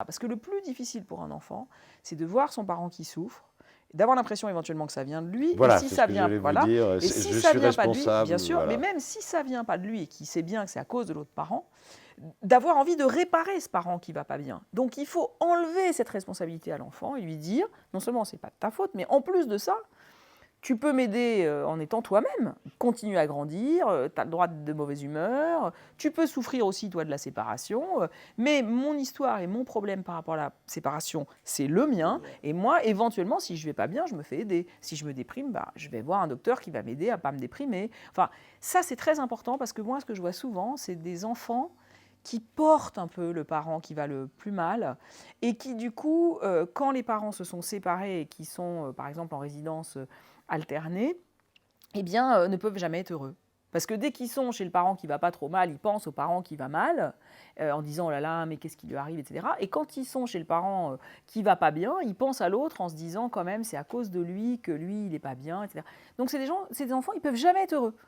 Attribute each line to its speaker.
Speaker 1: Parce que le plus difficile pour un enfant, c'est de voir son parent qui souffre, d'avoir l'impression éventuellement que ça vient de lui, et
Speaker 2: Voilà,
Speaker 1: si
Speaker 2: c'est ce
Speaker 1: ça
Speaker 2: que
Speaker 1: vient,
Speaker 2: j'allais vous
Speaker 1: voilà,
Speaker 2: dire.
Speaker 1: et si
Speaker 2: Je
Speaker 1: ça
Speaker 2: suis
Speaker 1: vient pas de lui, bien
Speaker 2: responsable,
Speaker 1: sûr, mais
Speaker 2: voilà.
Speaker 1: même si ça vient pas de lui et qu'il sait bien que c'est à cause de l'autre parent, d'avoir envie de réparer ce parent qui va pas bien. Donc il faut enlever cette responsabilité à l'enfant et lui dire, non seulement c'est pas de ta faute, mais en plus de ça, tu peux m'aider en étant toi-même, continue à grandir, tu as le droit de mauvaise humeur, tu peux souffrir aussi toi de la séparation, mais mon histoire et mon problème par rapport à la séparation, c'est le mien, et moi éventuellement si je vais pas bien, je me fais aider. Si je me déprime, bah, je vais voir un docteur qui va m'aider à pas me déprimer. Enfin, ça c'est très important parce que moi ce que je vois souvent, c'est des enfants qui portent un peu le parent qui va le plus mal et qui du coup, quand les parents se sont séparés et qui sont par exemple en résidence alternés, eh bien, ne peuvent jamais être heureux. Parce que dès qu'ils sont chez le parent qui va pas trop mal, ils pensent au parent qui va mal, en disant oh là là, mais qu'est-ce qui lui arrive, etc. Et quand ils sont chez le parent qui va pas bien, ils pensent à l'autre en se disant quand même c'est à cause de lui que lui il est pas bien, etc. Donc c'est des gens, c'est des enfants, ils peuvent jamais être heureux.